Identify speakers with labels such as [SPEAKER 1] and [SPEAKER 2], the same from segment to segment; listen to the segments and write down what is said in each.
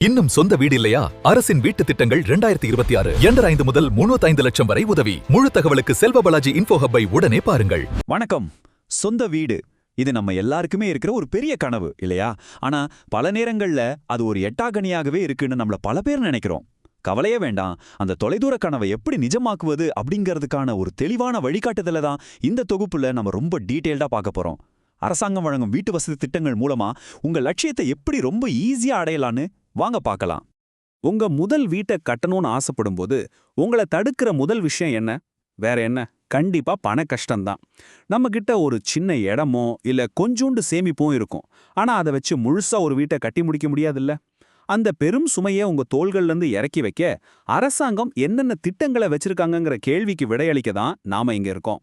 [SPEAKER 1] இன்னும் சொந்த வீடு இல்லையா? அரசின் வீட்டு திட்டங்கள் 2026 5 முதல் 35 லட்சம் வரை உதவி. முழு தகவலுக்கு செல்வ பாலாஜி இன்ஃபோ ஹப்பை உடனே பாருங்கள்.
[SPEAKER 2] வணக்கம். சொந்த வீடு இது நம்ம எல்லாருக்குமே இருக்கிற ஒரு பெரிய கனவு இல்லையா? ஆனா பல நேரங்கள்ல அது ஒரு எட்டாகனியாகவே இருக்குன்னு நம்மள பல பேர் நினைக்கிறோம். கவலையே வேண்டாம். அந்த தொலைதூர கனவை எப்படி நிஜமாக்குவது அப்படிங்கிறதுக்கான ஒரு தெளிவான வழிகாட்டுதல தான் இந்த தொகுப்புல நம்ம ரொம்ப டீட்டெயில்டா பார்க்க போறோம். அரசாங்கம் வழங்கும் வீட்டு வசதி திட்டங்கள் மூலமா உங்க லட்சியத்தை எப்படி ரொம்ப ஈஸியா அடையலான்னு வாங்க பார்க்கலாம். உங்க முதல் வீட்டை கட்டணும்னு ஆசைப்படும் போது உங்களை தடுக்கிற முதல் விஷயம் என்ன? வேற என்ன? கண்டிப்பா பண கஷ்டம்தான். நம்ம கிட்ட ஒரு சின்ன இடமோ இல்ல கொஞ்சோண்டு சேமிப்பும் இருக்கும். ஆனா அதை வச்சு முழுசா ஒரு வீட்டை கட்டி முடிக்க முடியாதுல்ல. அந்த பெரும் சுமையை உங்க தோள்கள்ல இருந்து இறக்கி வைக்க அரசாங்கம் என்னென்ன திட்டங்களை வச்சிருக்காங்கங்கிற கேள்விக்கு விடையளிக்க தான் நாம இங்க இருக்கோம்.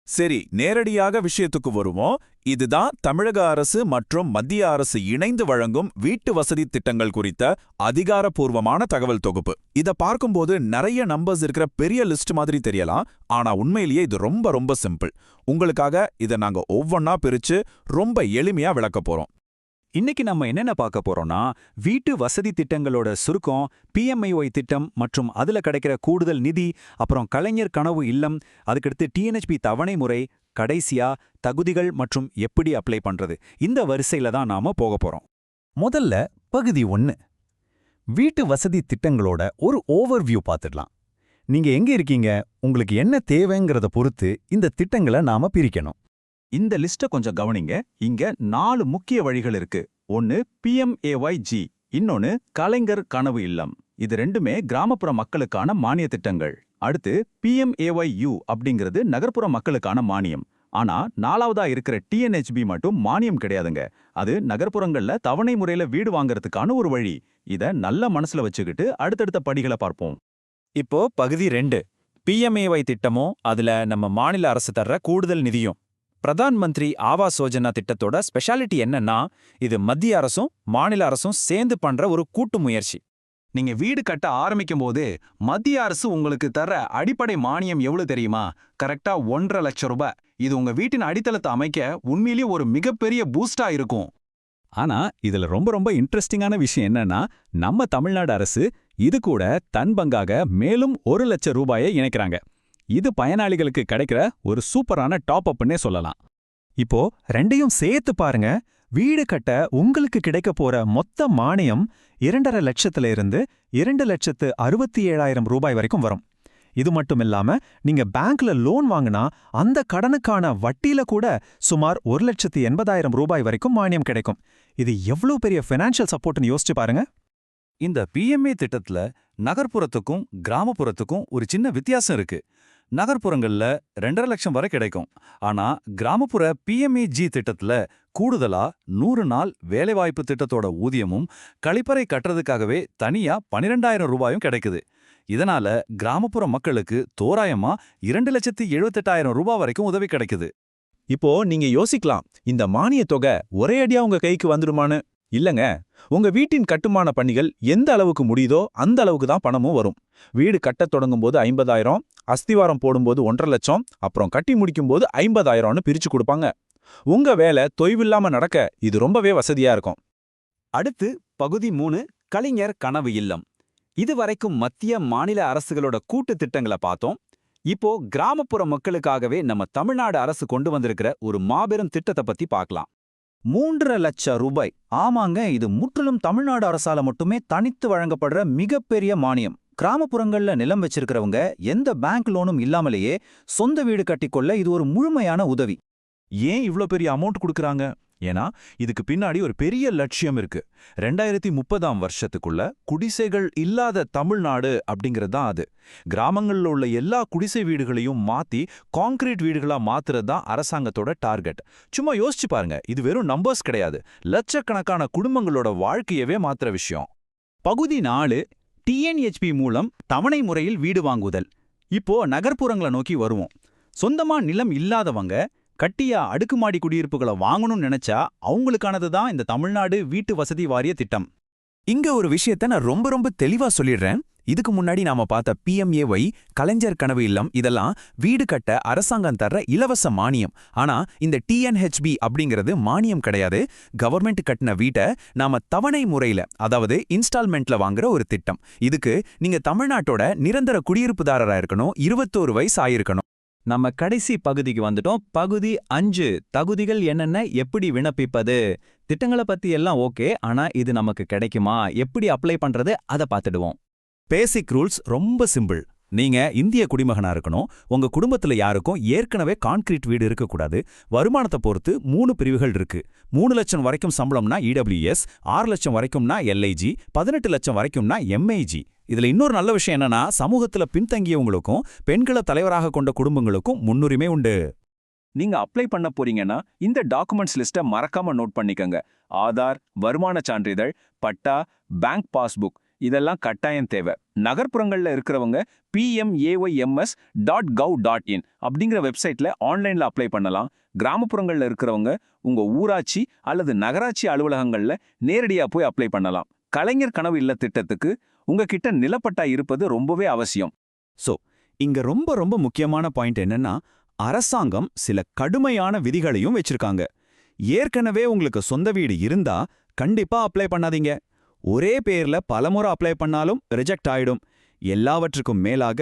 [SPEAKER 3] சரி, நேரடியாக விஷயத்துக்கு வருவோம். இதுதான் தமிழக அரசு மற்றும் மத்திய அரசு இணைந்து வழங்கும் வீட்டு வசதி திட்டங்கள் குறித்த அதிகாரப்பூர்வமான தகவல் தொகுப்பு. இத பார்க்கும்போது நிறைய நம்பர்ஸ் இருக்கிற பெரிய லிஸ்ட் மாதிரி தெரியலாம். ஆனா உண்மையிலேயே இது ரொம்ப ரொம்ப சிம்பிள். உங்களுக்காக இதை நாங்க ஒவ்வொன்னா பிரிச்சு ரொம்ப எளிமையா விளக்க போறோம்.
[SPEAKER 2] இன்னைக்கு நம்ம என்னென்ன பார்க்க போறோம்னா, வீட்டு வசதி திட்டங்களோட சுருக்கம், PMAY திட்டம் மற்றும் அதுல கிடைக்கிற கூடுதல் நிதி, அப்புறம் கலைஞர் கனவு இல்லம், அதுக்கடுத்து TNHP தவணை முறை, கடைசியா தகுதிகள் மற்றும் எப்படி அப்ளை பண்றது. இந்த வரிசையில தான் நாம போக போறோம்.
[SPEAKER 4] முதல்ல பகுதி 1 வீட்டு வசதி திட்டங்களோட ஒரு ஓவர்வியூ பார்த்துடலாம். நீங்க எங்க இருக்கீங்க, உங்களுக்கு என்ன தேவைங்கிறத பொறுத்து இந்த திட்டங்களை நாம பிரிக்கணும்.
[SPEAKER 2] இந்த லிஸ்ட்டை கொஞ்சம் கவனிங்க. இங்க 4 முக்கிய வழிகள் இருக்கு. ஒன்னு PMAYG, இன்னொன்னு கலைஞர் கனவு இல்லம். இது ரெண்டுமே கிராமப்புற மக்களுக்கான மானிய திட்டங்கள். அடுத்து PMAYU அப்படிங்கிறது நகர்ப்புற மக்களுக்கான மானியம். ஆனா 4வதா இருக்கிற TNHB மட்டும் மானியம் கிடையாதுங்க. அது நகர்ப்புறங்கள்ல தவணை முறையில வீடு வாங்கறதுக்கான ஒரு வழி. இத நல்ல மனசுல வச்சுக்கிட்டு அடுத்தடுத்த படிகளை பார்ப்போம். இப்போ பகுதி 2 PMAY திட்டமும் அதுல நம்ம மாநில அரசு தர்ற கூடுதல் நிதியும். பிரதான் மந்திரி ஆவாஸ் யோஜனா திட்டத்தோட ஸ்பெஷாலிட்டி என்னன்னா, இது மத்திய அரசும் மாநில அரசும் சேர்ந்து பண்ற ஒரு கூட்டு முயற்சி. நீங்க வீடு கட்ட ஆரம்பிக்கும் போது மத்திய அரசு உங்களுக்கு தர்ற அடிப்படை மானியம் எவ்வளவு தெரியுமா? கரெக்டா 1.5 லட்சம் ரூபாய். இது உங்க வீட்டின் அடித்தளத்தை அமைக்க உண்மையிலேயே ஒரு மிகப்பெரிய பூஸ்டா இருக்கும். ஆனா இதுல ரொம்ப ரொம்ப இன்ட்ரெஸ்டிங்கான விஷயம் என்னன்னா, நம்ம தமிழ்நாடு அரசு இது கூட தன் பங்காக மேலும் 1 லட்சம் ரூபாயை இணைக்கிறாங்க. இது பயனாளிகளுக்கு கிடைக்கிற ஒரு சூப்பரான டாப் அப்னே சொல்லலாம்.
[SPEAKER 4] இப்போ ரெண்டையும் சேர்த்து பாருங்க. வீடு கட்ட உங்களுக்கு கிடைக்க போற மொத்த மானியம் 2.5 லட்சத்துல இருந்து 2,67,000 ரூபாய் வரைக்கும் வரும். இது மட்டும் இல்லாம நீங்க பேங்க்ல லோன் வாங்கினா அந்த கடனுக்கான வட்டியில கூட சுமார் 1,80,000 ரூபாய் வரைக்கும் மானியம் கிடைக்கும். இது எவ்வளவு பெரிய ஃபைனான்ஷியல் சப்போர்ட்னு யோசிச்சு பாருங்க.
[SPEAKER 2] இந்த PMA திட்டத்துல நகர்ப்புறத்துக்கும் கிராமப்புறத்துக்கும் ஒரு சின்ன வித்தியாசம் இருக்கு. நகர்ப்புறங்கள்ல 2.5 லட்சம் வரை கிடைக்கும். ஆனா கிராமப்புற PMAG திட்டத்துல கூடுதலா 100 நாள் வேலைவாய்ப்பு திட்டத்தோட ஊதியமும் கழிப்பறை கட்டுறதுக்காகவே தனியா 12,000 ரூபாயும் கிடைக்குது. இதனால கிராமப்புற மக்களுக்கு தோராயமா 2,78,000 ரூபாய் வரைக்கும் உதவி கிடைக்குது.
[SPEAKER 3] இப்போ நீங்க யோசிக்கலாம், இந்த மானிய தொகை ஒரே அடியா உங்க கைக்கு வந்துடுமான்னு. இல்லங்க, உங்க வீட்டின் கட்டுமான பணிகள் எந்த அளவுக்கு முடியுதோ அந்த அளவுக்கு தான் பணமும் வரும். வீடு கட்டத் தொடங்கும் போது 50,000, அஸ்திவாரம் போடும்போது 1.5 லட்சம், அப்புறம் கட்டி முடிக்கும் போது 50,000ன்னு பிரிச்சு கொடுப்பாங்க. உங்க வேலை தொய்வில்லாம நடக்க இது ரொம்பவே வசதியா இருக்கும்.
[SPEAKER 2] அடுத்து பகுதி 3 கலைஞர் கனவு இல்லம். இதுவரைக்கும் மத்திய மாநில அரசுகளோட கூட்டு திட்டங்களை பார்த்தோம். இப்போ கிராமப்புற மக்களுக்காகவே நம்ம தமிழ்நாடு அரசு கொண்டு வந்திருக்கிற ஒரு மாபெரும் திட்டத்தை பத்தி பார்க்கலாம்.
[SPEAKER 5] 3.5 லட்சம் ரூபாய். ஆமாங்க, இது முற்றிலும் தமிழ்நாடு அரசால மட்டுமே தனித்து வழங்கப்படுற மிகப்பெரிய மானியம். கிராமப்புறங்கள்ல நிலம் வச்சிருக்கிறவங்க எந்த பேங்க் லோனும் இல்லாமலேயே சொந்த வீடு கட்டிக்கொள்ள இது ஒரு முழுமையான உதவி.
[SPEAKER 3] ஏன் இவ்ளோ பெரிய அமௌண்ட் கொடுக்கறாங்க? ஏன்னா இதுக்கு பின்னாடி ஒரு பெரிய லட்சியம் இருக்கு. 2030ஆம் வருஷத்துக்குள்ள குடிசைகள் இல்லாத தமிழ்நாடு அப்படிங்கிறது தான் அது. கிராமங்கள்ல உள்ள எல்லா குடிசை வீடுகளையும் மாத்தி கான்கிரீட் வீடுகளா மாத்துறது தான் அரசாங்கத்தோட டார்கெட். சும்மா யோசிச்சு பாருங்க, இது வெறும் நம்பர்ஸ் கிடையாது, லட்சக்கணக்கான குடும்பங்களோட வாழ்க்கையவே மாத்துற விஷயம்.
[SPEAKER 2] பகுதி 4 TNHP மூலம் தவணை முறையில் வீடு வாங்குதல். இப்போ நகர்ப்புறங்களை நோக்கி வருவோம். சொந்தமா நிலம் இல்லாதவங்க கட்டியா அடுக்குமாடி குடியிருப்புகளை வாங்கணும்னு நினைச்சா அவங்களுக்கானது தான் இந்த தமிழ்நாடு வீட்டு வசதி வாரிய திட்டம்.
[SPEAKER 4] இங்க ஒரு விஷயத்த நான் ரொம்ப ரொம்ப தெளிவா சொல்லிடுறேன்.
[SPEAKER 3] இதுக்கு முன்னாடி நாம பார்த்த PMAY, கலைஞர் கனவு இல்லம் இதெல்லாம் வீடு கட்ட அரசாங்கம் தர்ற இலவச மானியம். ஆனா இந்த TNHB அப்படிங்கிறது மானியம் கிடையாது. கவர்மெண்ட் கட்டின வீட்டை நாம தவணை முறையில, அதாவது இன்ஸ்டால்மெண்ட்ல வாங்குற ஒரு திட்டம். இதுக்கு நீங்க தமிழ்நாட்டோட நிரந்தர குடியிருப்புதாரரா இருக்கணும், 21 வயசு ஆயிருக்கணும்.
[SPEAKER 2] நம்ம கடைசி பகுதிக்கு வந்துட்டோம். பகுதி 5, தகுதிகள் என்னென்ன, எப்படி விண்ணப்பிப்பது. திட்டங்களை பத்தி எல்லாம் ஓகே, ஆனா இது நமக்கு கிடைக்குமா, எப்படி அப்ளை பண்றது, அதை பார்த்துடுவோம்.
[SPEAKER 3] பேசிக் ரூல்ஸ் ரொம்ப சிம்பிள். நீங்க இந்திய குடிமகனா இருக்கணும். உங்க குடும்பத்துல யாருக்கும் ஏற்கனவே கான்கிரீட் வீடு இருக்கக்கூடாது. வருமானத்தை பொறுத்து 3 பிரிவுகள் இருக்கு. 3 லட்சம் வரைக்கும் சம்பளம்னா EWS, 6 லட்சம் வரைக்கும்னா LIG, 18 லட்சம் வரைக்கும்னா MIG. இதுல இன்னொரு நல்ல விஷயம் என்னன்னா, சமூகத்துல பின்தங்கியவங்களுக்கும் பெண்களை தலைவராக கொண்ட குடும்பங்களுக்கும் முன்னுரிமை உண்டு.
[SPEAKER 2] நீங்க அப்ளை பண்ண போறீங்கன்னா இந்த டாக்குமெண்ட்ஸ் லிஸ்ட்டை மறக்காம நோட் பண்ணிக்கங்க. ஆதார், வருமான சான்றிதழ், பட்டா, பேங்க் பாஸ்புக் இதெல்லாம் கட்டாயம் தேவை. நகர்ப்புறங்கள்ல இருக்கிறவங்க PMAYMS.gov.in அப்படிங்கிற வெப்சைட்ல ஆன்லைன்ல அப்ளை பண்ணலாம். கிராமப்புறங்கள்ல இருக்கிறவங்க உங்க ஊராட்சி அல்லது நகராட்சி அலுவலகங்கள்ல நேரடியா போய் அப்ளை பண்ணலாம். கலைஞர் கனவு இல்ல திட்டத்துக்கு உங்ககிட்ட நிலப்பட்டா இருப்பது ரொம்பவே அவசியம்.
[SPEAKER 3] இங்க ரொம்ப முக்கியமான பாயிண்ட் என்னன்னா, அரசாங்கம் சில கடுமையான விதிகளையும் வச்சிருக்காங்க. ஏற்கனவே உங்களுக்கு சொந்த வீடு இருந்தா கண்டிப்பா அப்ளை பண்ணாதீங்க. ஒரே பேர்ல பலமுறை அப்ளை பண்ணாலும் ரிஜெக்ட் ஆயிடும். எல்லாவற்றுக்கும் மேலாக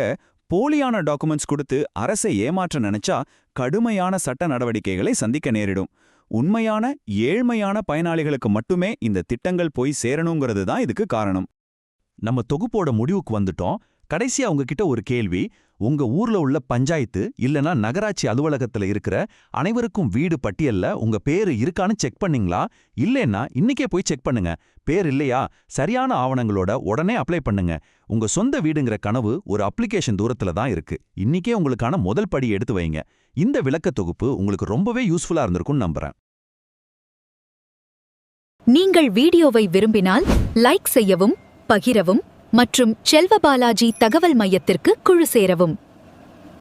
[SPEAKER 3] போலியான டாக்குமெண்ட்ஸ் கொடுத்து அரசை ஏமாற்ற நினைச்சா கடுமையான சட்ட நடவடிக்கைகளை சந்திக்க நேரிடும். உண்மையான ஏழ்மையான பயனாளிகளுக்கு மட்டுமே இந்த திட்டங்கள் போய் சேரணுங்கிறது தான் இதுக்கு காரணம். நம்ம தொகுப்போட முடிவுக்கு வந்துட்டோம். கடைசியா உங்ககிட்ட ஒரு கேள்வி. உங்க ஊர்ல உள்ள பஞ்சாயத்து இல்லனா நகராட்சி அலுவலகத்துல இருக்கிற அனைவருக்கும் வீடு பட்டியல்ல உங்க பேரு இருக்கான்னு செக் பண்ணீங்களா? இல்லைன்னா இன்னைக்கே போய் செக் பண்ணுங்க. பேர் இல்லையா, சரியான ஆவணங்களோட உடனே அப்ளை பண்ணுங்க. உங்க சொந்த வீடுங்கிற கனவு ஒரு அப்ளிகேஷன் தூரத்துல தான் இருக்கு. இன்னைக்கே உங்களுக்கான முதல் படி எடுத்து வைங்க. இந்த விளக்க தொகுப்பு உங்களுக்கு ரொம்பவே யூஸ்ஃபுல்லா இருந்திருக்கும்னு நம்புறேன்.
[SPEAKER 6] நீங்கள் வீடியோவை விரும்பினால் லைக் செய்யவும், பகிரவும் மற்றும் செல்வபாலாஜி தகவல் மையத்திற்கு குழு சேரவும்.